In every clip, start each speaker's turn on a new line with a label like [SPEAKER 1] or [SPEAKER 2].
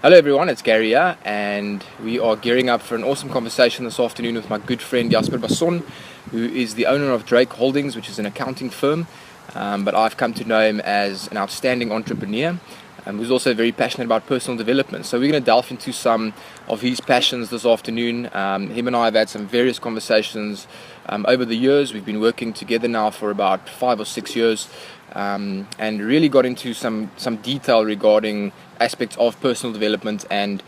[SPEAKER 1] Hello everyone, it's Gary here, and we are gearing up for an awesome conversation this afternoon with my good friend Jasper Basson, who is the owner of Drake Holdings, which is an accounting firm, but I've come to know him as an outstanding entrepreneur who's also very passionate about personal development. So we're going to delve into some of his passions this afternoon. Him and I have had some various conversations over the years. We've been working together now for about 5 or 6 years, and really got into some detail regarding aspects of personal development and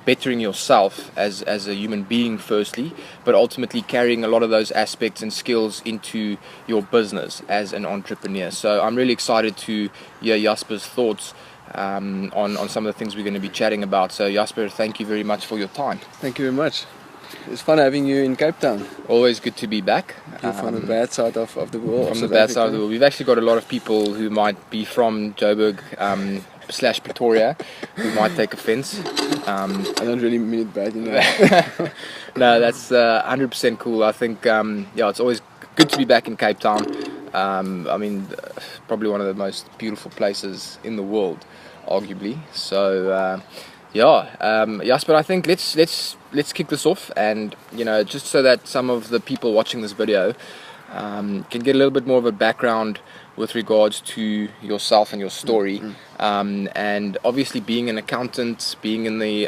[SPEAKER 1] bettering yourself as a human being firstly, but ultimately carrying a lot of those aspects and skills into your business as an entrepreneur. So I'm really excited to hear Jasper's thoughts on some of the things we're going to be chatting about. So Jasper, thank you very much for your time.
[SPEAKER 2] Thank you very much. It's fun having you in Cape Town.
[SPEAKER 1] Always good to be back.
[SPEAKER 2] You're from the bad side of the world.
[SPEAKER 1] From the bad side of the world. We've actually got a lot of people who might be from Joburg / Pretoria who might take offense.
[SPEAKER 2] I don't really mean it bad, you know.
[SPEAKER 1] No, that's 100% cool. I think, it's always good to be back in Cape Town. Probably one of the most beautiful places in the world, arguably. So, Jasper, I think let's kick this off, and just so that some of the people watching this video can get a little bit more of a background with regards to yourself and your story, and obviously being an accountant, being in the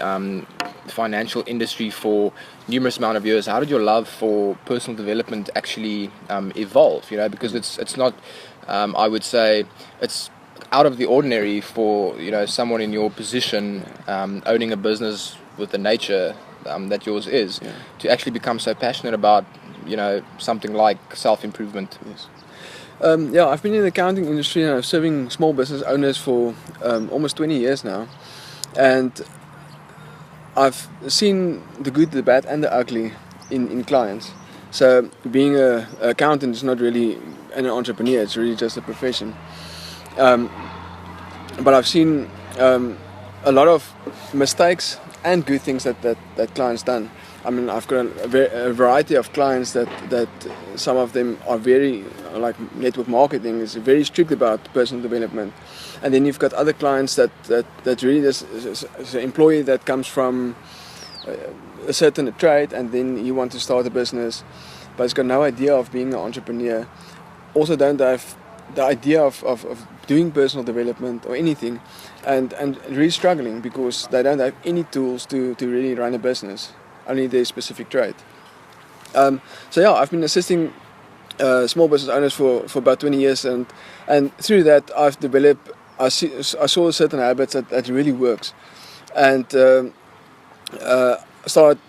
[SPEAKER 1] financial industry for numerous amount of years. How did your love for personal development actually evolve? Because it's not, I would say, it's out of the ordinary for someone in your position, owning a business with the nature that yours is, to actually become so passionate about something like self-improvement.
[SPEAKER 2] Yes. I've been in the accounting industry and I'm serving small business owners for almost 20 years now, and I've seen the good, the bad and the ugly in clients. So being an accountant is not really an entrepreneur, it's really just a profession. But I've seen a lot of mistakes and good things that clients done. I've got a variety of clients that some of them are very, like network marketing, is very strict about personal development. And then you've got other clients that really is an employee that comes from a certain trade, and then you want to start a business, but it's got no idea of being an entrepreneur. Also don't have the idea of doing personal development or anything, and really struggling because they don't have any tools to really run a business, only their specific trade. I've been assisting small business owners for about 20 years, and through that I've developed, I saw certain habits that really works, and started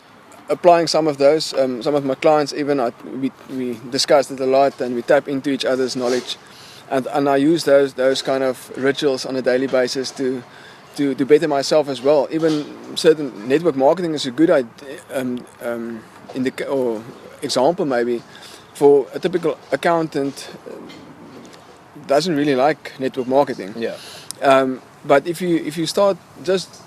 [SPEAKER 2] applying some of those. Some of my clients even, we discussed it a lot, and we tap into each other's knowledge, and I use those kind of rituals on a daily basis to better myself as well. Even certain network marketing is a good idea, or example maybe, for a typical accountant. Doesn't really like network marketing. But if you start just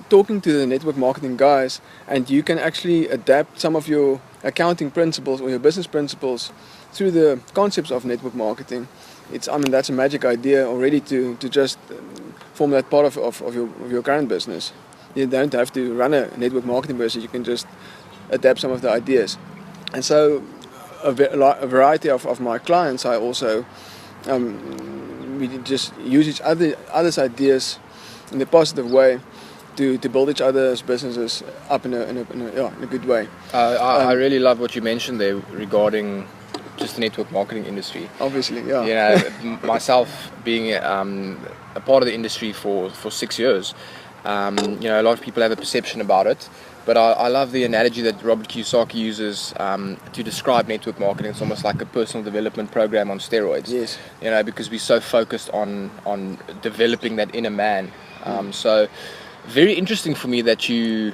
[SPEAKER 2] talking to the network marketing guys, and you can actually adapt some of your accounting principles or your business principles through the concepts of network marketing, that's a magic idea already to just form that part of your current business. You don't have to run a network marketing business, you can just adapt some of the ideas. And so a variety of my clients, I also we just use each other's ideas in a positive way to build each other's businesses up in a good way.
[SPEAKER 1] I really love what you mentioned there regarding just the network marketing industry.
[SPEAKER 2] Obviously,
[SPEAKER 1] myself being a part of the industry for 6 years, a lot of people have a perception about it. But I love the analogy that Robert Kiyosaki uses to describe network marketing. It's almost like a personal development program on steroids.
[SPEAKER 2] Yes.
[SPEAKER 1] Because we're so focused on developing that inner man. So very interesting for me that you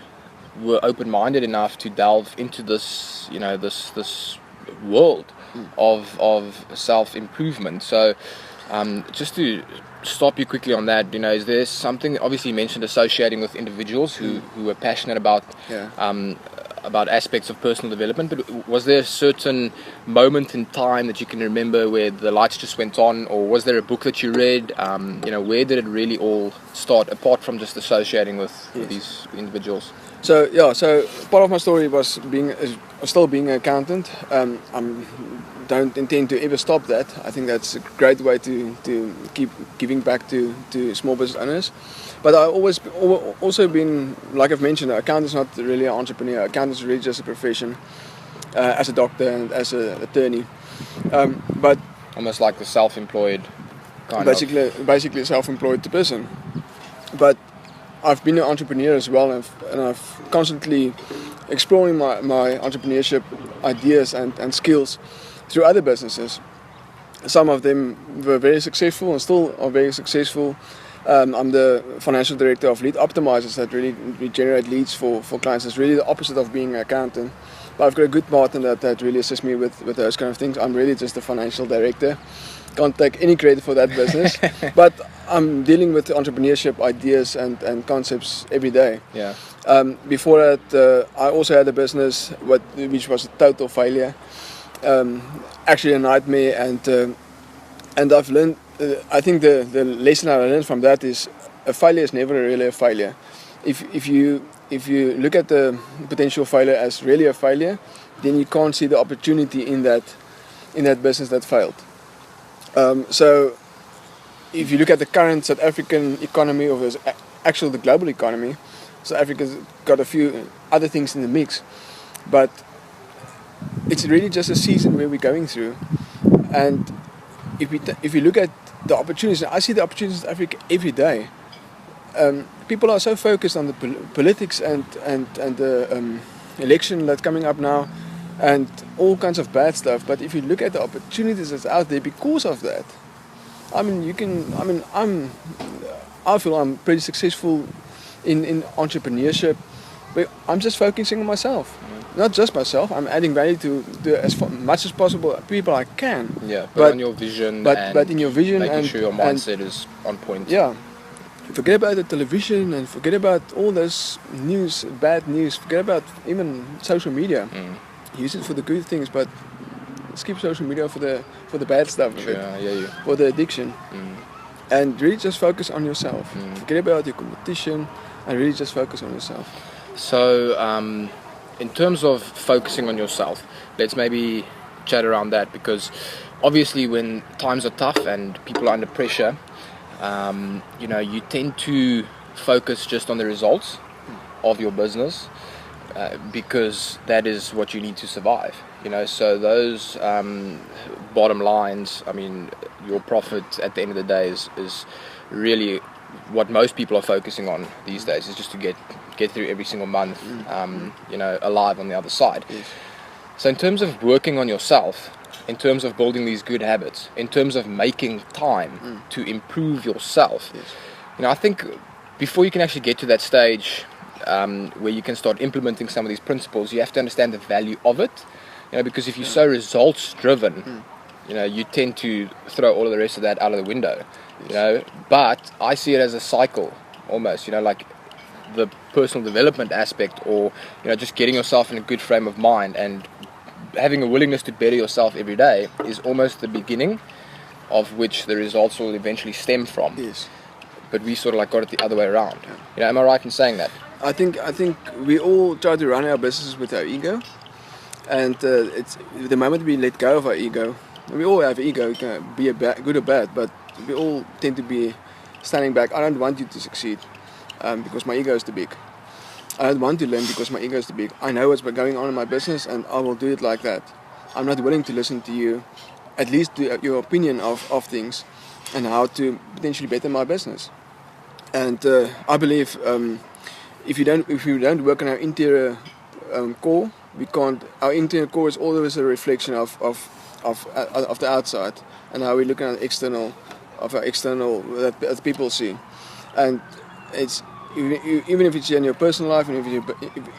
[SPEAKER 1] were open-minded enough to delve into this, this world of self-improvement. So just to stop you quickly on that, is there something, obviously you mentioned associating with individuals who are passionate about about aspects of personal development, but was there a certain moment in time that you can remember where the lights just went on, or was there a book that you read? Where did it really all start, apart from just associating with these individuals?
[SPEAKER 2] So part of my story was still being an accountant. Don't intend to ever stop that. I think that's a great way to keep giving back to small business owners. But I also been, like I've mentioned, accountant is not really an entrepreneur. Accountant is really just a profession, as a doctor and as an attorney. But
[SPEAKER 1] almost like the self-employed kind
[SPEAKER 2] basically a self-employed person. But I've been an entrepreneur as well, and I've constantly exploring my entrepreneurship ideas and skills through other businesses. Some of them were very successful and still are very successful. I'm the financial director of lead optimizers that really generate leads for clients. It's really the opposite of being an accountant. But I've got a good partner that really assists me with those kind of things. I'm really just the financial director. Can't take any credit for that business. But I'm dealing with entrepreneurship ideas and concepts every day.
[SPEAKER 1] Yeah.
[SPEAKER 2] Before that, I also had a business which was a total failure. Actually a nightmare, and I've learned. I think the lesson I learned from that is a failure is never really a failure. If you look at the potential failure as really a failure, then you can't see the opportunity in that business that failed. So if you look at the current South African economy, or the global economy, South Africa's got a few other things in the mix, but it's really just a season where we're going through. And if you look at the opportunities, I see the opportunities in Africa every day. People are so focused on the politics and the election that's coming up now, and all kinds of bad stuff. But if you look at the opportunities that's out there because of that, I feel I'm pretty successful in entrepreneurship, but I'm just focusing on myself. Not just myself, I'm adding value to as much as possible people I can.
[SPEAKER 1] Yeah, but on your vision,
[SPEAKER 2] but in your vision,
[SPEAKER 1] making
[SPEAKER 2] and
[SPEAKER 1] sure your mindset is on point.
[SPEAKER 2] Yeah, forget about the television and forget about all those news, bad news. Forget about even social media. Use it for the good things, but skip social media for the bad stuff of it. For the addiction. And really just focus on yourself. Forget about your competition and really just focus on yourself.
[SPEAKER 1] So, in terms of focusing on yourself, let's maybe chat around that, because obviously when times are tough and people are under pressure, you tend to focus just on the results of your business, because that is what you need to survive. So those bottom lines, your profit at the end of the day is really what most people are focusing on these days, is just to get through every single month, alive on the other side.
[SPEAKER 2] Yes.
[SPEAKER 1] So in terms of working on yourself, in terms of building these good habits, in terms of making time to improve yourself, I think before you can actually get to that stage where you can start implementing some of these principles, you have to understand the value of it. Because if you're so results driven, you tend to throw all of the rest of that out of the window. But I see it as a cycle almost, like the personal development aspect, or just getting yourself in a good frame of mind and having a willingness to better yourself every day is almost the beginning of which the results will eventually stem from.
[SPEAKER 2] Yes.
[SPEAKER 1] But we sort of got it the other way around. Am I right in saying that?
[SPEAKER 2] I think we all try to run our businesses with our ego, and it's the moment we let go of our ego. We all have ego, it can be good or bad, but we all tend to be standing back. I don't want you to succeed because my ego is too big. I don't want to learn because my ego is too big. I know what's going on in my business, and I will do it like that. I'm not willing to listen to you, at least to your opinion of things and how to potentially better my business. And I believe if you don't work on our interior core, we can't. Our interior core is always a reflection of the outside, and how we look at external that people see. And it's even if it's in your personal life and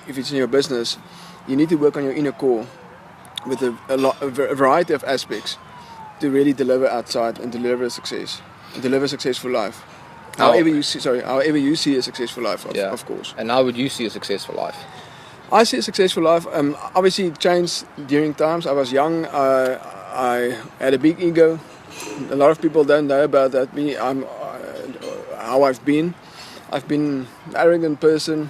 [SPEAKER 2] if it's in your business, you need to work on your inner core with a variety of aspects to really deliver outside and deliver success, and deliver a successful life. However you see a successful life, of course.
[SPEAKER 1] And how would you see a successful life?
[SPEAKER 2] I see a successful life. Obviously, it changed during times. I was young. I had a big ego. A lot of people don't know about that. Me, how I've been. I've been an arrogant person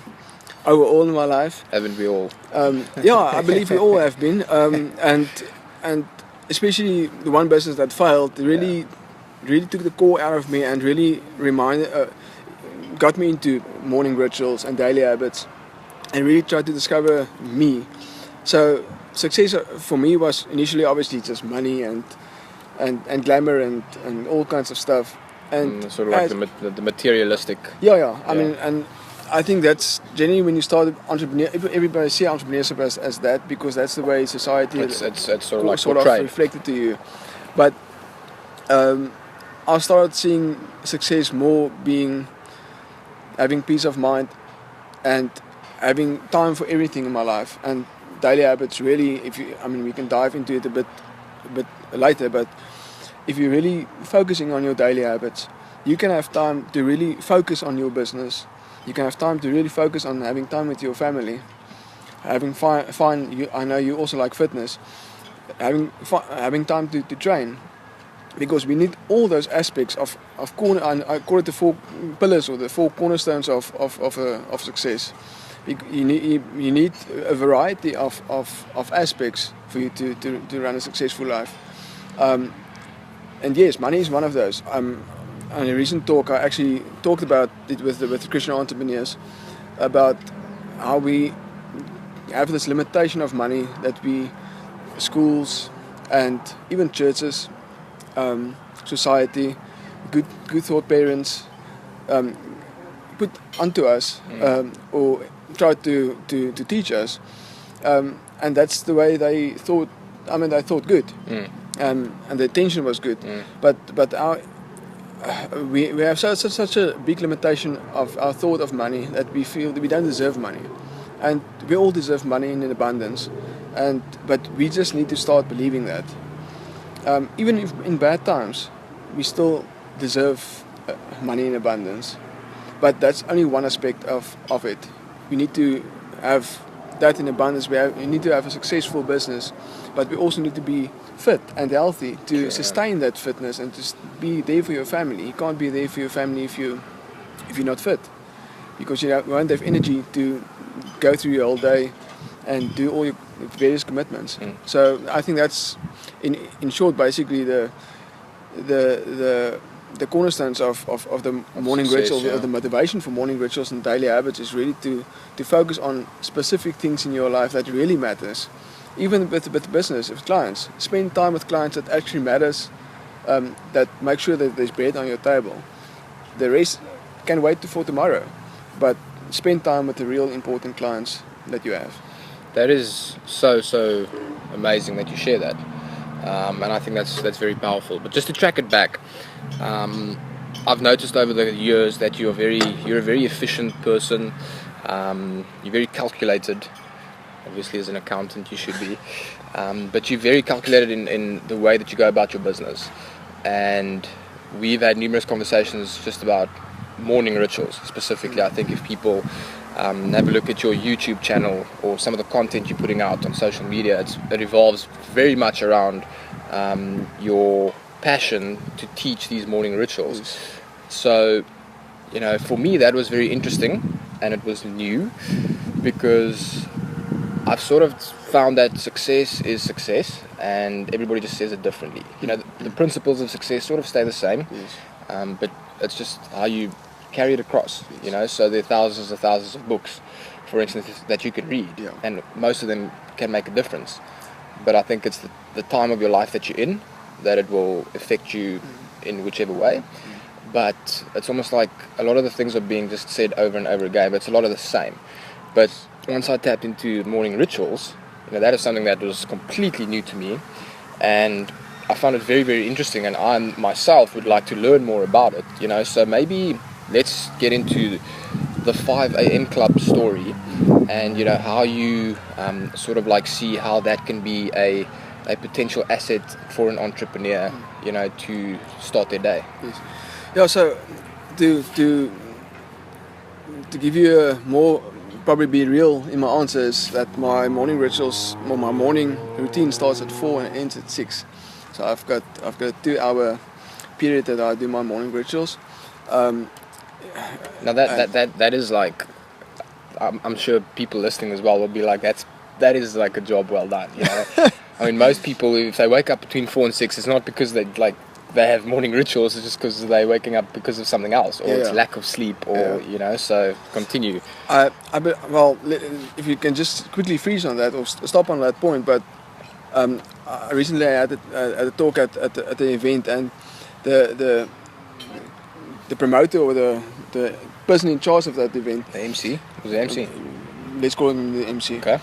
[SPEAKER 2] overall in my life.
[SPEAKER 1] Haven't we all?
[SPEAKER 2] Yeah, I believe we all have been. And especially the one business that failed really took the core out of me and really got me into morning rituals and daily habits, and really tried to discover me. So success for me was initially obviously just money and glamour and all kinds of stuff. And
[SPEAKER 1] sort of like the materialistic.
[SPEAKER 2] Yeah. I mean, and I think that's generally when you start entrepreneur. Everybody see entrepreneurship as that, because that's the way society
[SPEAKER 1] it's sort of
[SPEAKER 2] reflected to you. But I started seeing success more being having peace of mind and having time for everything in my life, and daily habits. Really, we can dive into it a bit later, but if you're really focusing on your daily habits, you can have time to really focus on your business. You can have time to really focus on having time with your family, having fun. I know you also like fitness, having time to train, because we need all those aspects of I call it the 4 pillars or the 4 cornerstones of success. You need a variety of aspects for you to run a successful life. And yes, money is one of those. On a recent talk, I actually talked about it with Christian entrepreneurs, about how we have this limitation of money that schools and even churches, society, good thought parents put onto us, or try to teach us, and that's the way they thought. They thought good. And the intention was good, but we have such a big limitation of our thought of money that we feel that we don't deserve money, and we all deserve money in abundance, but we just need to start believing that. Even if in bad times, we still deserve money in abundance, but that's only one aspect of it. We need to have that in abundance. We need to have a successful business, but we also need to be fit and healthy to sustain that fitness and to be there for your family. You can't be there for your family if you're not fit, because you won't have energy to go through your whole day and do all your various commitments. So I think that's in short basically the cornerstones of the morning rituals, or the motivation for morning rituals and daily habits is really to focus on specific things in your life that really matters. Even with business, with clients, spend time with clients that actually matters, that make sure that there's bread on your table. The rest can wait for tomorrow, but spend time with the real important clients that you have.
[SPEAKER 1] That is so amazing that you share that, and I think that's very powerful. But just to track it back, I've noticed over the years that you're a very efficient person. You're very calculated. Obviously, as an accountant, you should be, but you're very calculated in the way that you go about your business. And we've had numerous conversations just about morning rituals specifically. I think if people have a look at your YouTube channel or some of the content you're putting out on social media, it revolves very much around your passion to teach these morning rituals. So, for me that was very interesting, and it was new, because I've sort of found that success is success, and everybody just says it differently. The principles of success sort of stay the same, but it's just how you carry it across. So there are thousands of books, for instance, that you can read, and most of them can make a difference. But I think it's the time of your life that you're in that it will affect you in whichever way. But it's almost like a lot of the things are being just said over and over again, but it's a lot of the same. But once I tapped into morning rituals, that is something that was completely new to me, and I found it very, very interesting, and I myself would like to learn more about it. So maybe let's get into the 5 a.m. club story, and how you sort of like see how that can be a potential asset for an entrepreneur, to start their day.
[SPEAKER 2] Yes. Yeah. So to give you a more probably be real in my answer is that my morning rituals, or my morning routine starts at 4 and ends at 6. So I've got a 2-hour period that I do my morning rituals.
[SPEAKER 1] Now that is like, I'm sure people listening as well will be like, that is like a job well done, you know. I mean, most people, if they wake up between 4 and 6, it's not because they have morning rituals, it's just because they're waking up because of something else, or it's lack of sleep, or you know. So continue.
[SPEAKER 2] Well, if you can just quickly freeze on that or stop on that point, but recently I had a talk at the event, and the promoter, or the person in charge of that event,
[SPEAKER 1] The MC? Was the MC?
[SPEAKER 2] Let's call him the MC.
[SPEAKER 1] Okay.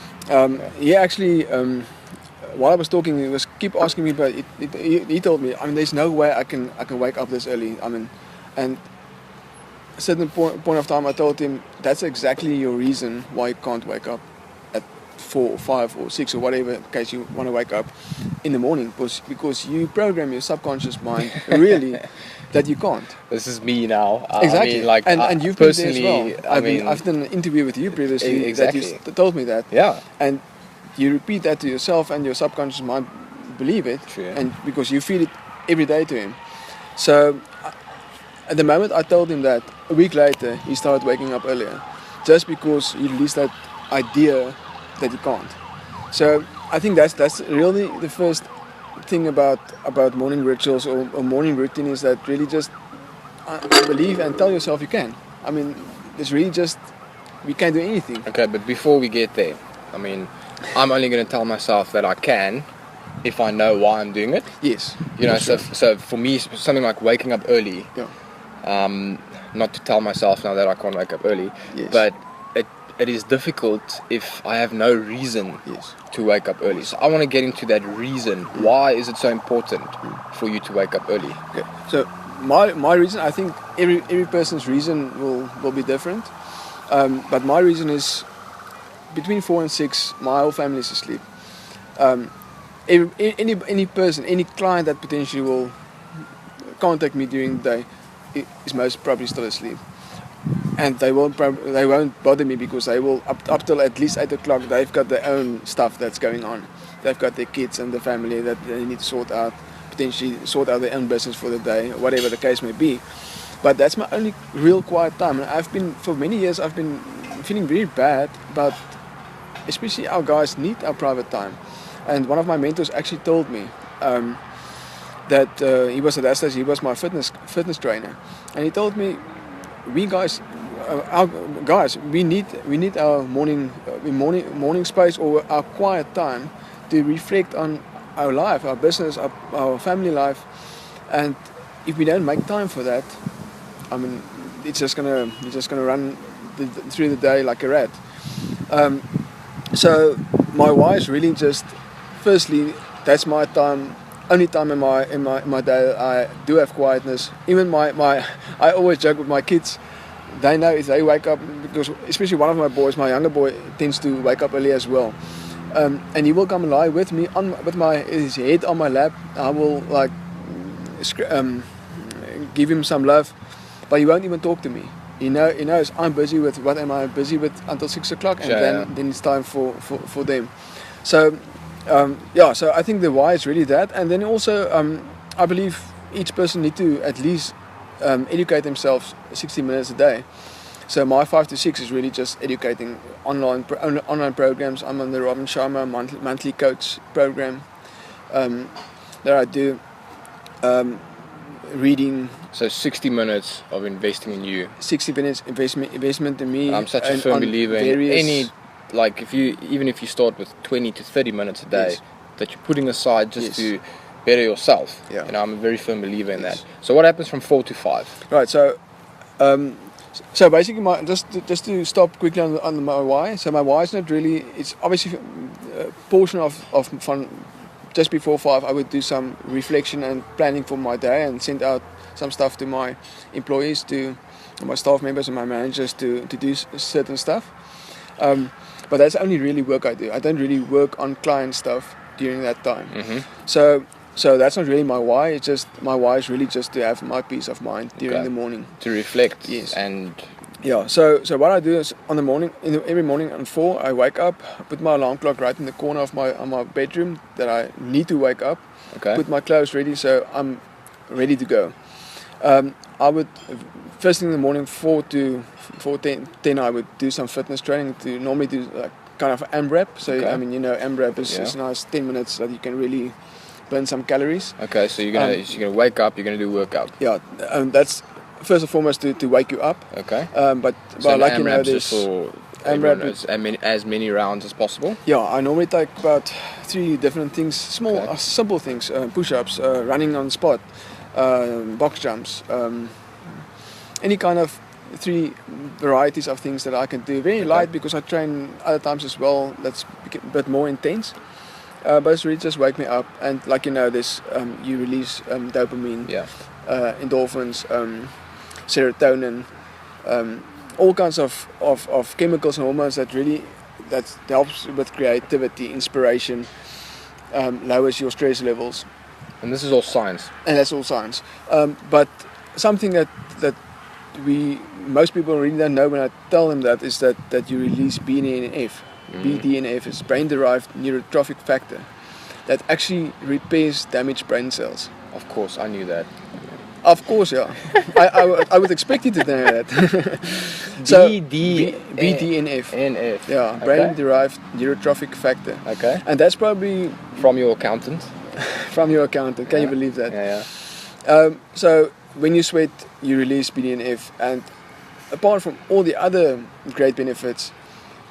[SPEAKER 2] He actually, while I was talking, he was keep asking me, but he told me, I mean, there's no way I can wake up this early. I mean, and at a certain point of time, I told him, that's exactly your reason why you can't wake up at 4 or 5 or 6 or whatever case you want to wake up in the morning, because you program your subconscious mind really that you can't.
[SPEAKER 1] This is me now.
[SPEAKER 2] Exactly.
[SPEAKER 1] I mean, like,
[SPEAKER 2] and you've been there as
[SPEAKER 1] personally,
[SPEAKER 2] well. I've done an interview with you previously.
[SPEAKER 1] Exactly.
[SPEAKER 2] That you told me that.
[SPEAKER 1] Yeah.
[SPEAKER 2] And you repeat that to yourself, and your subconscious mind believe it.
[SPEAKER 1] True.
[SPEAKER 2] And because you feed it every day to him. So at the moment I told him that, a week later he started waking up earlier, just because he released that idea that he can't. So I think that's really the first thing about morning rituals or morning routine, is that really just believe and tell yourself you can. I mean, it's really just, we can't do anything.
[SPEAKER 1] Okay, but before we get there, I mean, I'm only going to tell myself that I can if I know why I'm doing it.
[SPEAKER 2] Yes.
[SPEAKER 1] You know,
[SPEAKER 2] sure.
[SPEAKER 1] so for me, something like waking up early, not to tell myself now that I can't wake up early, but it is difficult if I have no reason to wake up early. So I want to get into that reason. Why is it so important for you to wake up early?
[SPEAKER 2] Okay. So my reason, I think every person's reason will be different. But my reason is, between 4 and 6, my whole family is asleep. Any person, any client that potentially will contact me during the day is most probably still asleep. And they won't bother me, because they will up till at least 8 o'clock. They've got their own stuff that's going on. They've got their kids and the family that they need to sort out, potentially sort out their own business for the day, whatever the case may be. But that's my only real quiet time. And for many years I've been feeling very bad about, especially our guys need our private time. And one of my mentors actually told me that he was at that stage, he was my fitness trainer, and he told me, we guys need our morning space, or our quiet time, to reflect on our life, our business, our family life. And if we don't make time for that, I mean, you're just gonna run through the day like a rat. So my why is really just, firstly, that's my time, only time in my day I do have quietness. Even I always joke with my kids. They know if they wake up, because especially one of my boys, my younger boy, tends to wake up early as well. And he will come and lie with me with his head on my lap. I will give him some love, but he won't even talk to me. He knows I'm busy with what am I busy with until 6 o'clock, and then it's time for them. So so I think the why is really that. And then also I believe each person need to at least educate themselves 60 minutes a day. So my 5 to 6 is really just educating online programs. I'm on the Robin Sharma monthly coach program that I do. Reading.
[SPEAKER 1] So 60 minutes of investing in you.
[SPEAKER 2] 60 minutes investment in me.
[SPEAKER 1] I'm such a firm believer in even if you start with 20 to 30 minutes a day, that you're putting aside just to better yourself.
[SPEAKER 2] Yeah.
[SPEAKER 1] You know, I'm a very firm believer in that. So what happens from 4 to 5?
[SPEAKER 2] Right. So basically, just to stop quickly on my why. So my why is not really. It's obviously a portion of fun. Just before 5, I would do some reflection and planning for my day, and send out some stuff to my employees, to my staff members and my managers to do certain stuff. But that's only really work I do. I don't really work on client stuff during that time. Mm-hmm. So that's not really my why. It's just, my why is really just to have my peace of mind during the morning.
[SPEAKER 1] To reflect.
[SPEAKER 2] Yes.
[SPEAKER 1] And
[SPEAKER 2] Yeah, so what I do is on the morning, every morning at 4, I wake up, put my alarm clock right in the corner of my bedroom that I need to wake up,
[SPEAKER 1] Okay.
[SPEAKER 2] put my clothes ready so I'm ready to go. I would, first thing in the morning, 4 to 4:10, I would do some fitness training to normally do like kind of AMRAP. So,
[SPEAKER 1] Okay.
[SPEAKER 2] I mean, you know, AMRAP is nice 10 minutes that you can really burn some calories.
[SPEAKER 1] Okay, so you're gonna wake up, you're gonna do workout.
[SPEAKER 2] Yeah, that's first and foremost to wake you up.
[SPEAKER 1] Okay.
[SPEAKER 2] But
[SPEAKER 1] So
[SPEAKER 2] like you know,
[SPEAKER 1] AMRAP's just
[SPEAKER 2] there's
[SPEAKER 1] for
[SPEAKER 2] AMRAP
[SPEAKER 1] everyone, as many rounds as possible.
[SPEAKER 2] yeah, I normally take about 3 different things, small,
[SPEAKER 1] Okay.
[SPEAKER 2] simple things, push-ups, running on the spot, box jumps, any kind of 3 varieties of things that I can do. Very
[SPEAKER 1] Okay.
[SPEAKER 2] light because I train other times as well. That's a bit more intense. But it's really just wake me up, and like you know, this you release dopamine,
[SPEAKER 1] Yeah.
[SPEAKER 2] endorphins, serotonin, all kinds of chemicals and hormones that helps with creativity, inspiration, lowers your stress levels,
[SPEAKER 1] And this is all science.
[SPEAKER 2] and that's all science. But something that most people really don't know when I tell them that is that you release BDNF. BDNF is brain-derived neurotrophic factor that actually repairs damaged brain cells.
[SPEAKER 1] Of course, I knew that.
[SPEAKER 2] Of course, yeah. I would expect you to know that. BDNF.
[SPEAKER 1] NF.
[SPEAKER 2] Yeah,
[SPEAKER 1] Okay.
[SPEAKER 2] brain-derived neurotrophic factor.
[SPEAKER 1] Okay.
[SPEAKER 2] And that's probably
[SPEAKER 1] From your accountant.
[SPEAKER 2] from your accountant. Can you
[SPEAKER 1] Yeah.
[SPEAKER 2] believe that?
[SPEAKER 1] Yeah.
[SPEAKER 2] So when you sweat, you release BDNF, and apart from all the other great benefits,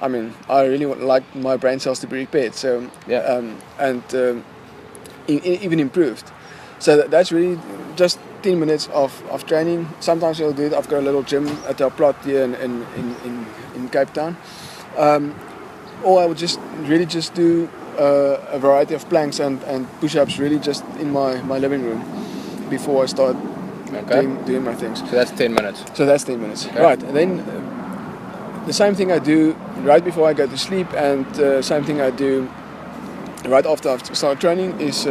[SPEAKER 2] I mean, I really would like my brain cells to be repaired. So
[SPEAKER 1] Yeah.
[SPEAKER 2] even improved. So that's really just 10 minutes of training. Sometimes I'll do it. I've got a little gym at our plot here in Cape Town. Or I would just do a variety of planks and push-ups really just in my living room before I start
[SPEAKER 1] Okay.
[SPEAKER 2] doing my things.
[SPEAKER 1] So that's 10 minutes.
[SPEAKER 2] So that's 10 minutes.
[SPEAKER 1] Okay.
[SPEAKER 2] Right, and then the same thing I do right before I go to sleep, and same thing I do right after I've started training is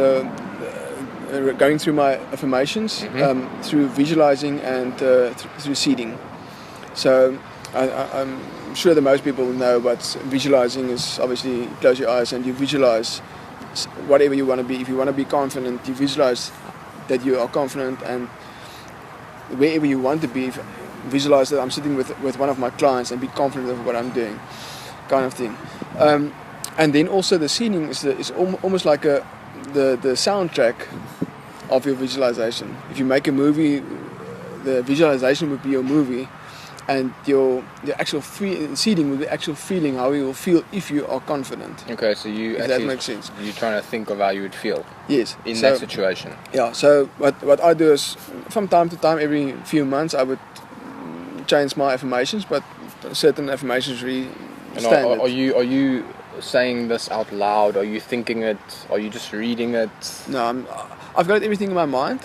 [SPEAKER 2] going through my affirmations, through visualizing and through seeding. So I'm sure that most people know, but visualizing is obviously you close your eyes and you visualize whatever you want to be. If you want to be confident, you visualize that you are confident, and wherever you want to be, visualize that I'm sitting with one of my clients and be confident of what I'm doing, kind of thing. And then also the seeding is almost like the soundtrack of your visualization. If you make a movie, the visualization would be your movie, and the actual seeding will be actual feeling, how you will feel if you are confident.
[SPEAKER 1] Okay, so you
[SPEAKER 2] If that makes sense.
[SPEAKER 1] You're trying to think of how you would feel
[SPEAKER 2] Yes.
[SPEAKER 1] in
[SPEAKER 2] So,
[SPEAKER 1] that situation.
[SPEAKER 2] yeah. So what I do is from time to time, every few months, I would change my affirmations, but certain affirmations really
[SPEAKER 1] And
[SPEAKER 2] standard.
[SPEAKER 1] are you saying this out loud? Are you thinking it? Are you just reading it?
[SPEAKER 2] No, I've got everything in my mind.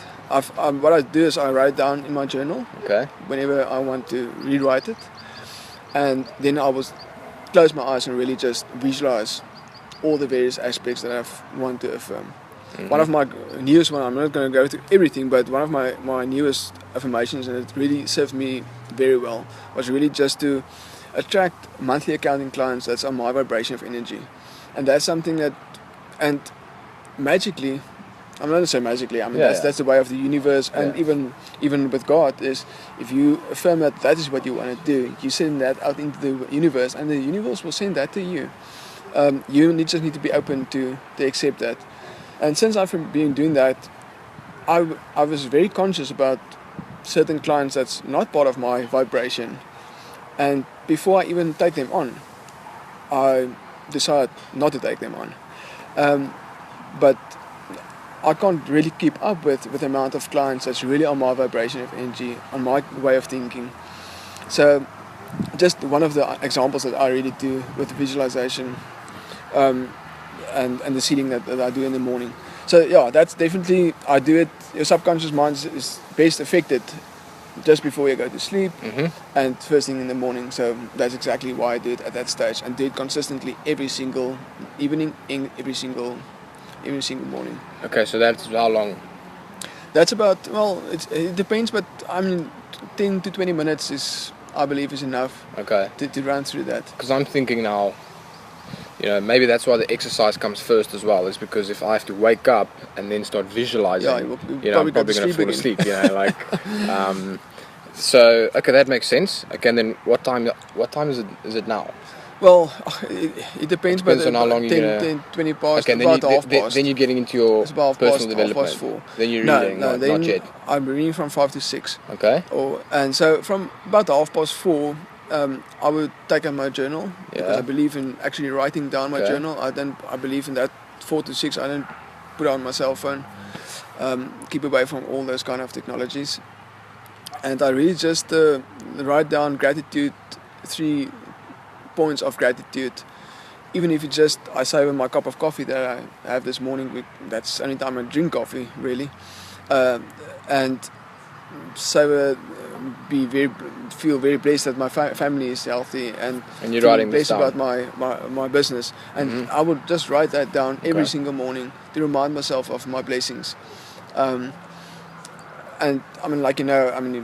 [SPEAKER 2] What I do is I write it down in my journal
[SPEAKER 1] Okay.
[SPEAKER 2] whenever I want to rewrite it, and then I will close my eyes and really just visualize all the various aspects that I want to affirm. One of my newest one, I'm not going to go through everything, but one of my newest affirmations, and it really served me very well, was really just to attract monthly accounting clients that's on my vibration of energy. And that's something that, and magically, I'm not going to say magically, I mean that's the way of the universe, and even with God, is if you affirm that is what you want to do, you send that out into the universe, and the universe will send that to you. You just need to be open to accept that. And since I've been doing that, I was very conscious about certain clients that's not part of my vibration, and before I even take them on, I decide not to take them on. But I can't really keep up with the amount of clients that's really on my vibration of energy, on my way of thinking. So just one of the examples that I really do with visualization and the seeding that I do in the morning. So yeah, that's definitely, I do it. Your subconscious mind is best affected just before you go to sleep and first thing in the morning. So that's exactly why I do it at that stage, and do it consistently every single evening, every single morning.
[SPEAKER 1] Okay, so that's how long?
[SPEAKER 2] That's about, well, it depends, but I mean 10 to 20 minutes is I believe is enough
[SPEAKER 1] Okay.
[SPEAKER 2] to run through that.
[SPEAKER 1] Because I'm thinking now, maybe that's why the exercise comes first as well, is because if I have to wake up and then start visualizing,
[SPEAKER 2] You'll
[SPEAKER 1] I'm probably going to fall asleep, so, okay, that makes sense. Okay, and then what time is it now?
[SPEAKER 2] Well, it depends,
[SPEAKER 1] Depends
[SPEAKER 2] but
[SPEAKER 1] on how long
[SPEAKER 2] 10, 20 past,
[SPEAKER 1] okay,
[SPEAKER 2] about half past.
[SPEAKER 1] then you're getting into your
[SPEAKER 2] It's about
[SPEAKER 1] personal
[SPEAKER 2] half past
[SPEAKER 1] development.
[SPEAKER 2] 4.
[SPEAKER 1] Then you're reading, not yet.
[SPEAKER 2] I'm reading from 5 to 6.
[SPEAKER 1] Okay.
[SPEAKER 2] And so from about half past 4, I would take out my journal, because I believe in actually writing down my journal. I believe in that 4 to 6. I don't put on my cell phone. Keep away from all those kind of technologies. And I really just write down gratitude, 3 points of gratitude. Even if it's just I savor my cup of coffee that I have this morning. That's the only time I drink coffee, really. And savor, feel very blessed that my family is healthy, and
[SPEAKER 1] you're writing
[SPEAKER 2] blessed
[SPEAKER 1] this down.
[SPEAKER 2] about my business. And I would just write that down every single morning to remind myself of my blessings. And I mean,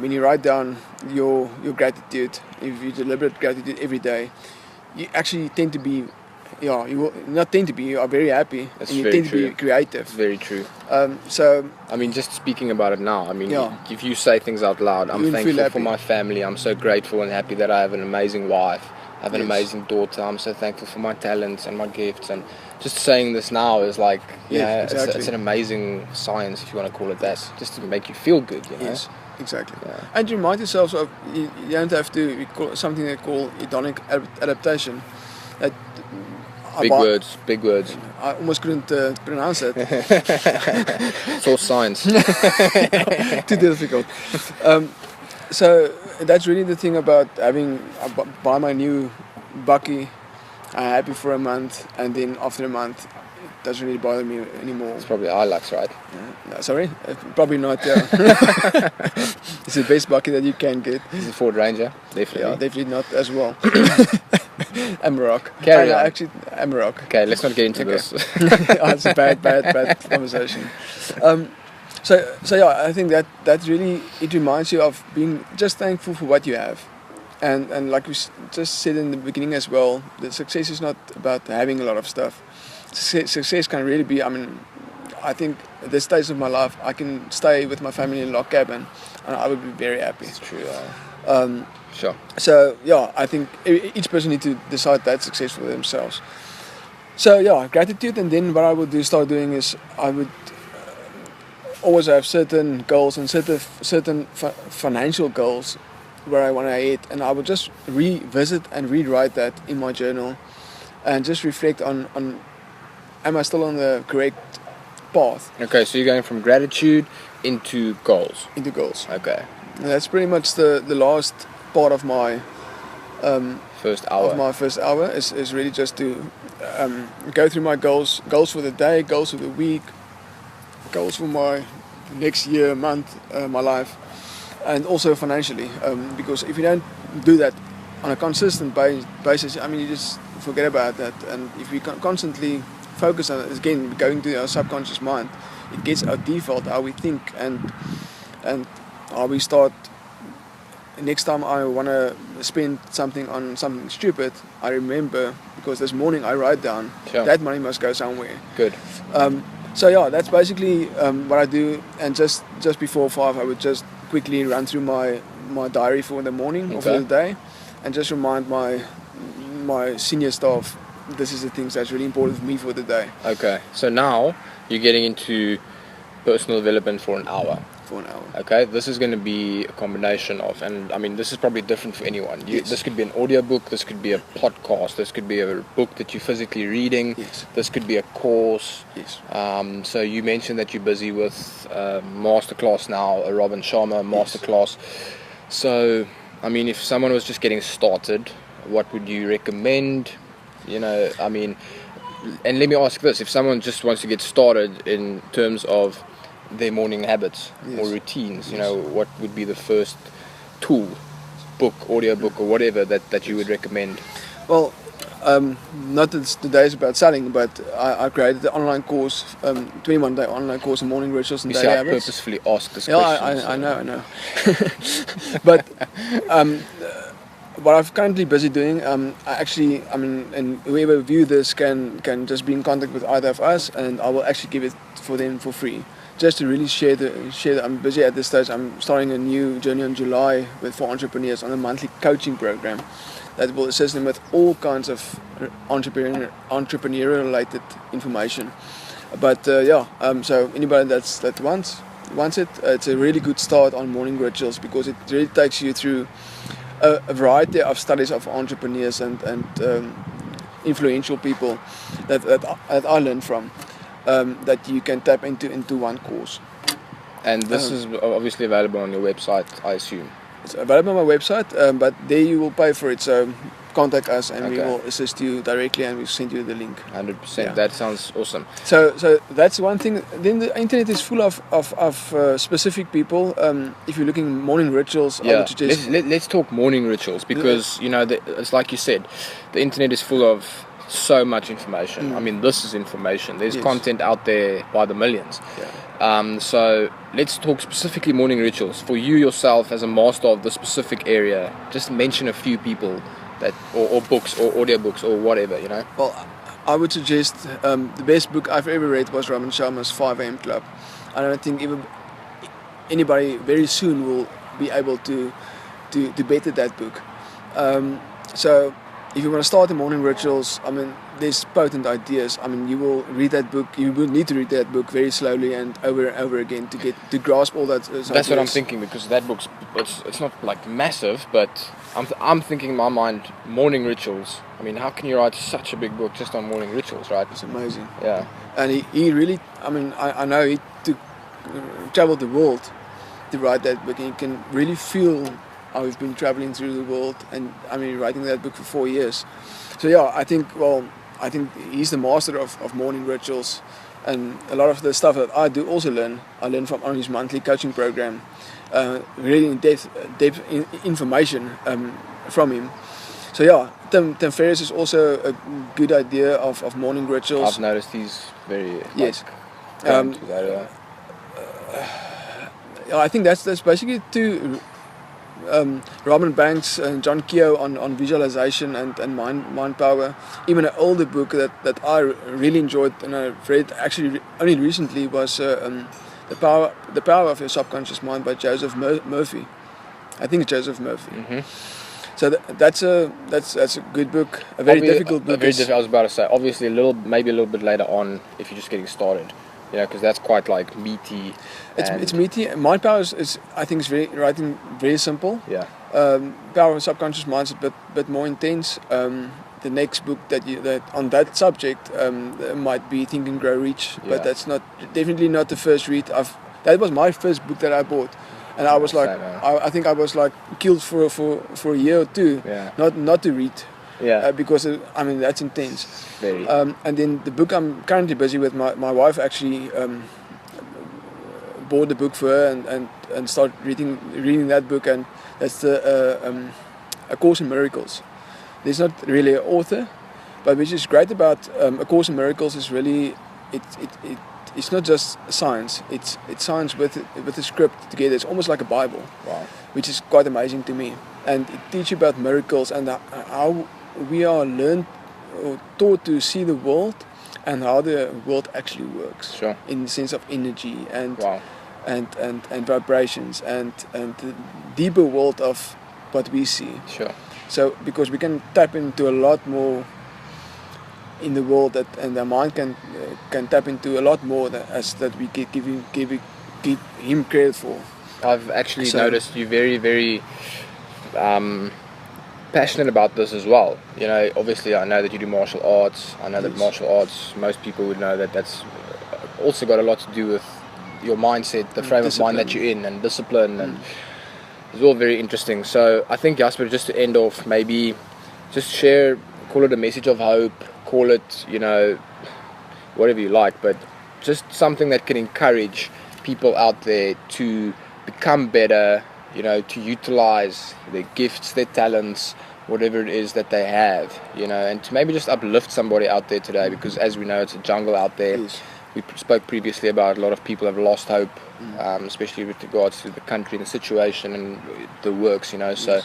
[SPEAKER 2] when you write down your gratitude, if you deliberate gratitude every day, you actually tend to be, you are very happy.
[SPEAKER 1] That's
[SPEAKER 2] and you
[SPEAKER 1] very
[SPEAKER 2] tend
[SPEAKER 1] true.
[SPEAKER 2] to be creative.
[SPEAKER 1] Very true.
[SPEAKER 2] So
[SPEAKER 1] I mean, just speaking about it now, I mean, if you say things out loud, I'm thankful for my family, I'm so grateful and happy that I have an amazing wife, I have an amazing daughter, I'm so thankful for my talents and my gifts, and just saying this now is like, it's an amazing science, if you want to call it that, just to make you feel good,
[SPEAKER 2] Yes, exactly.
[SPEAKER 1] Yeah.
[SPEAKER 2] And remind yourself of, you don't have to, something they call hedonic adaptation. That
[SPEAKER 1] Big words.
[SPEAKER 2] I almost couldn't pronounce it.
[SPEAKER 1] It's all science.
[SPEAKER 2] Too difficult. So that's really the thing about buy my new Bucky. I'm happy for a month, and then after a month, it doesn't really bother me anymore.
[SPEAKER 1] It's probably Hilux, right?
[SPEAKER 2] No, sorry, probably not. It's the best Bucky that you can get.
[SPEAKER 1] It's a Ford Ranger, definitely.
[SPEAKER 2] Yeah, definitely not as well. Amarok.
[SPEAKER 1] Carry on.
[SPEAKER 2] Actually, Amarok.
[SPEAKER 1] Okay, let's not get into this.
[SPEAKER 2] It's a bad conversation. I think that really, it reminds you of being just thankful for what you have, and like we just said in the beginning as well, the success is not about having a lot of stuff. Success can really be, I think at this stage of my life, I can stay with my family in a log cabin, and I would be very happy.
[SPEAKER 1] It's true.
[SPEAKER 2] Sure. So I think each person needs to decide that success for themselves. So gratitude, and then what I would start doing is I would always have certain goals and certain financial goals where I want to head, and I would just revisit and rewrite that in my journal, and just reflect on am I still on the correct path?
[SPEAKER 1] Okay, so you're going from gratitude into goals.
[SPEAKER 2] Into goals.
[SPEAKER 1] Okay.
[SPEAKER 2] And that's pretty much the last part of my
[SPEAKER 1] first hour.
[SPEAKER 2] Of my first hour is really just to go through my goals for the day, goals for the week, goals for my next year, month, my life, and also financially. Because if you don't do that on a consistent basis, you just forget about that. And if we constantly focus on it, again, going to our subconscious mind, it gets our default, how we think, and how we start. Next time I want to spend something on something stupid, I remember, because this morning I write down that money must go somewhere.
[SPEAKER 1] Good.
[SPEAKER 2] That's basically what I do. And just before 5, I would just quickly run through my diary for the morning or for the day, and just remind my senior staff, this is the things that's really important for me for the day.
[SPEAKER 1] Okay, so now you're getting into personal development for an hour. Okay, this is going to be a combination of, and this is probably different for anyone. This could be an audiobook, this could be a podcast, this could be a book that you're physically reading, this could be a course. So you mentioned that you're busy with masterclass now, a Robin Sharma masterclass. So, if someone was just getting started, what would you recommend? And let me ask this, if someone just wants to get started in terms of their morning habits or routines, what would be the first tool, book, audiobook, or whatever that you would recommend?
[SPEAKER 2] Well, not that today is about selling, but I created an online course, 21-day online course on morning rituals and daily habits.
[SPEAKER 1] I purposefully asked this question.
[SPEAKER 2] I know. But what I'm currently busy doing, and whoever view this can just be in contact with either of us, and I will actually give it for them for free, just to really share the. I'm busy at this stage. I'm starting a new journey in July for entrepreneurs on a monthly coaching program that will assist them with all kinds of entrepreneur related information. But so anybody that wants it, it's a really good start on morning rituals, because it really takes you through a variety of studies of entrepreneurs and influential people that I learned from, that you can tap into one course.
[SPEAKER 1] And this is obviously available on your website, I assume.
[SPEAKER 2] It's available on my website, but there you will pay for it. So contact us and we will assist you directly, and we'll send you the link.
[SPEAKER 1] 100%.
[SPEAKER 2] Yeah.
[SPEAKER 1] That sounds awesome.
[SPEAKER 2] So that's one thing. Then the internet is full of specific people. If you're looking at morning rituals, I would suggest.
[SPEAKER 1] Let's talk morning rituals, because it's like you said, the internet is full of so much information. I mean, this is information. There's content out there by the millions.
[SPEAKER 2] Yeah.
[SPEAKER 1] So let's talk specifically morning rituals. For you yourself, as a master of the specific area, just mention a few people that, or books, or audiobooks, or whatever,
[SPEAKER 2] Well, I would suggest the best book I've ever read was Robin Sharma's 5 a.m. Club. I don't think anybody very soon will be able to better that book. So if you want to start the morning rituals, I mean, there's potent ideas. I mean, you will read that book. You will need to read that book very slowly and over again to grasp all that.
[SPEAKER 1] That's ideas. What I'm thinking, because that book's it's not like massive, but I'm thinking in my mind, morning rituals. I mean, how can you write such a big book just on morning rituals, right?
[SPEAKER 2] It's amazing.
[SPEAKER 1] Yeah.
[SPEAKER 2] And he really, I mean, I know he traveled the world to write that book, and you can really feel how he's been traveling through the world, and I mean, writing that book for 4 years. So yeah, I think he's the master of morning rituals, and a lot of the stuff that I do also I learn from on his monthly coaching program, really in depth information from him. So yeah, Tim Ferriss is also a good idea of morning rituals.
[SPEAKER 1] I've noticed he's very
[SPEAKER 2] yes. I think that's basically two. Robin Banks and John Keogh on visualization and mind power. Even an older book that I really enjoyed and I read actually only recently was the power of your subconscious mind by Joseph Murphy. I think it's Joseph Murphy.
[SPEAKER 1] Mm-hmm.
[SPEAKER 2] So that's a good book. A very difficult book.
[SPEAKER 1] I was about to say, obviously maybe a little bit later on if you're just getting started. Because that's quite like meaty.
[SPEAKER 2] It's meaty. Mind power is I think is writing very simple.
[SPEAKER 1] Yeah.
[SPEAKER 2] Power of subconscious mind is a bit more intense. The next book that on that subject might be Think and Grow Rich, but that's definitely not the first read. That was my first book that I bought, and I was like, I think I was like killed for a year or two, not to read.
[SPEAKER 1] Yeah.
[SPEAKER 2] Because I mean that's intense.
[SPEAKER 1] Very.
[SPEAKER 2] And then the book I'm currently busy with, my wife actually bought the book for her and started reading that book, and that's A Course in Miracles. There's not really an author, but which is great about A Course in Miracles is really it's not just science. It's science with the script together. It's almost like a Bible.
[SPEAKER 1] Wow.
[SPEAKER 2] Which is quite amazing to me, and it teaches you about miracles and how we are learned or taught to see the world and how the world actually works.
[SPEAKER 1] Sure.
[SPEAKER 2] In the sense of energy and vibrations and the deeper world of what we see.
[SPEAKER 1] Sure.
[SPEAKER 2] So because we can tap into a lot more in the world and our mind can tap into a lot more that we give him credit for.
[SPEAKER 1] I've actually noticed you very, very passionate about this as well. Obviously I know that you do martial arts. I know that martial arts, most people would know that that's also got a lot to do with your mindset, the frame of mind that you're in, and discipline, and it's all very interesting. So I think, Jasper, just to end off, maybe just call it a message of hope, call it, whatever you like, but just something that can encourage people out there to become better, to utilize their gifts, their talents, whatever it is that they have, and to maybe just uplift somebody out there today, because as we know, it's a jungle out there.
[SPEAKER 2] Yes.
[SPEAKER 1] We spoke previously about a lot of people have lost hope, especially with regards to the country and the situation and the works, so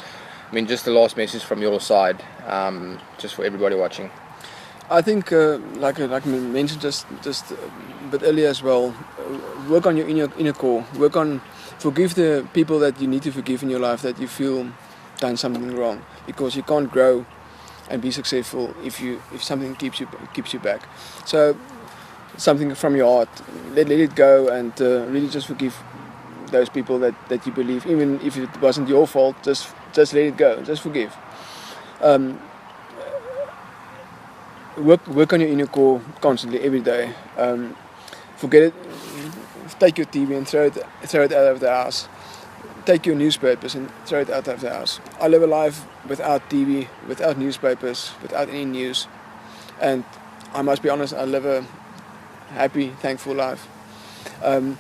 [SPEAKER 1] I mean, just the last message from your side, just for everybody watching.
[SPEAKER 2] I think, like I mentioned just a bit earlier as well, work on your inner core. Work on forgive the people that you need to forgive in your life that you feel done something wrong, because you can't grow and be successful if something keeps you back. So something from your heart, let it go, and really just forgive those people that you believe, even if it wasn't your fault. Just let it go. Just forgive. Work on your inner core constantly, every day. Forget it. Take your TV and throw it out of the house. Take your newspapers and throw it out of the house. I live a life without TV, without newspapers, without any news, and I must be honest, I live a happy, thankful life. And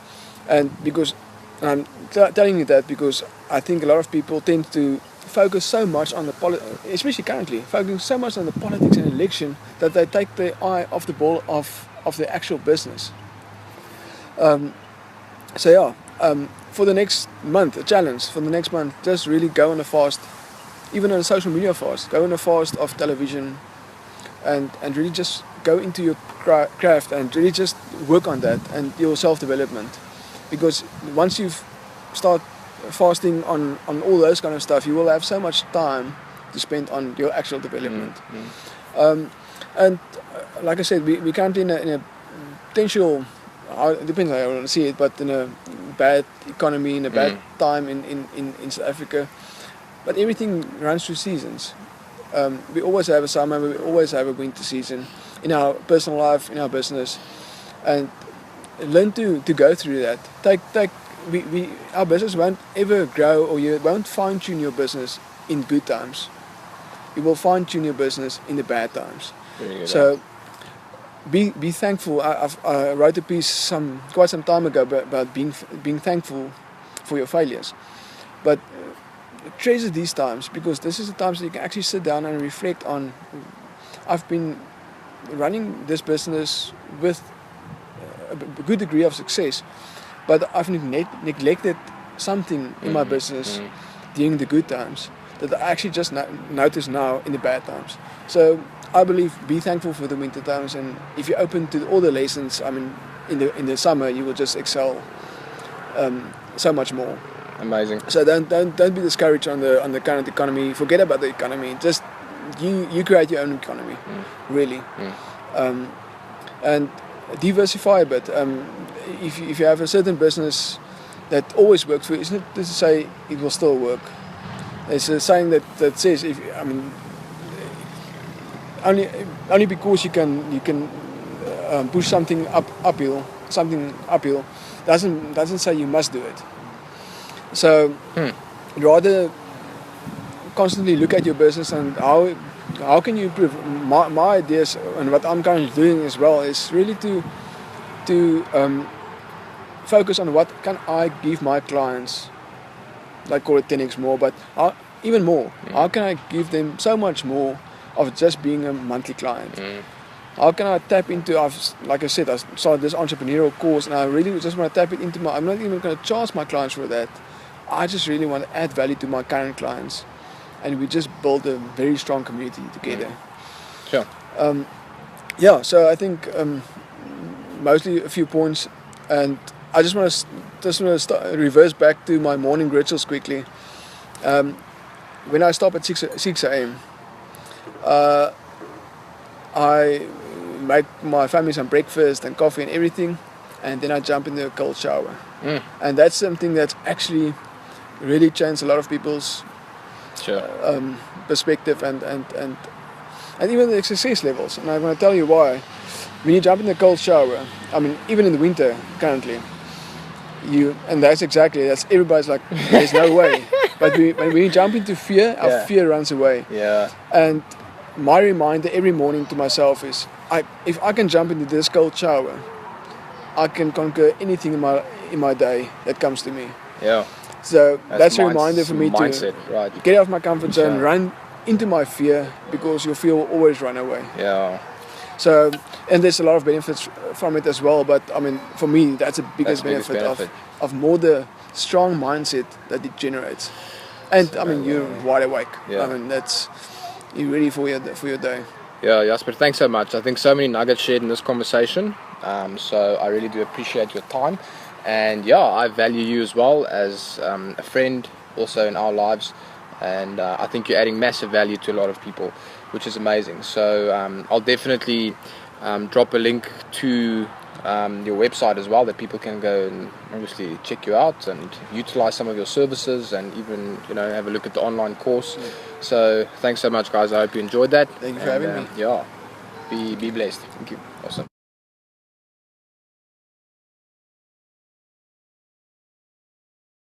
[SPEAKER 2] because I'm telling you that because I think a lot of people tend to focus so much on especially currently, focusing so much on the politics and election that they take their eye off the ball of the actual business. For the next month, a challenge for the next month, just really go on a fast, even on a social media fast. Go on a fast of television, and really just go into your craft and really just work on that and your self-development. Because once you start fasting on all those kind of stuff, you will have so much time to spend on your actual development. And like I said, we currently in a potential, it depends how you want to see it, but in a bad economy, in a bad time in South Africa. But everything runs through seasons. We always have a summer, we always have a winter season in our personal life, in our business, and learn to go through that. Our business won't ever grow, or you won't fine-tune your business in good times. You will fine-tune your business in the bad times. So be thankful. I wrote a piece quite some time ago about being thankful for your failures, but treasure these times, because this is the times that you can actually sit down and reflect on. I've been running this business with a good degree of success, but I've neglected something in my business during the good times that I actually just notice now in the bad times. So I believe be thankful for the winter times, and if you're open to all the lessons, I mean, in the summer you will just excel so much more.
[SPEAKER 1] Amazing.
[SPEAKER 2] So don't be discouraged on the current economy. Forget about the economy. Just you create your own economy, really, and diversify a bit. If you have a certain business that always works for you, it's not to say it will still work. There's a saying that says only because you can push something uphill doesn't say you must do it. So rather constantly look at your business and how can you improve. My ideas and what I'm currently doing as well is really to focus on what can I give my clients. I call it 10x more, but even more. How can I give them so much more of just being a monthly client? How can I tap into, like I said, I started this entrepreneurial course, and I really just want to tap it into I'm not even going to charge my clients for that. I just really want to add value to my current clients, and we just build a very strong community together.
[SPEAKER 1] Sure.
[SPEAKER 2] So I think mostly a few points, and I just want to reverse back to my morning rituals quickly. When I stop at 6 a.m., I make my family some breakfast and coffee and everything, and then I jump in the cold shower. And that's something that's actually really changed a lot of people's perspective and even the success levels. And I'm going to tell you why. When you jump in the cold shower, I mean, even in the winter currently, that's everybody's like, there's no way. But when you jump into fear, our fear runs away.
[SPEAKER 1] Yeah.
[SPEAKER 2] And my reminder every morning to myself is, if I can jump into this cold shower, I can conquer anything in my day that comes to me.
[SPEAKER 1] Yeah.
[SPEAKER 2] So that's a reminder for me
[SPEAKER 1] to
[SPEAKER 2] get out of my comfort zone, run into my fear, because your fear will always run away.
[SPEAKER 1] Yeah.
[SPEAKER 2] So, and there's a lot of benefits from it as well, but I mean, for me, that's the biggest benefit of more the strong mindset that it generates. And I mean, you're wide awake.
[SPEAKER 1] Yeah.
[SPEAKER 2] I mean, you're ready for your day.
[SPEAKER 1] Yeah, Jasper, thanks so much. I think so many nuggets shared in this conversation. So I really do appreciate your time. And yeah, I value you as well as a friend also in our lives. And I think you're adding massive value to a lot of people, which is amazing. So I'll definitely drop a link to your website as well, that people can go and obviously check you out and utilize some of your services, and even have a look at the online course. So thanks so much, guys. I hope you enjoyed that.
[SPEAKER 2] Thank you for having me.
[SPEAKER 1] Yeah, be blessed.
[SPEAKER 2] Thank you.
[SPEAKER 1] Awesome.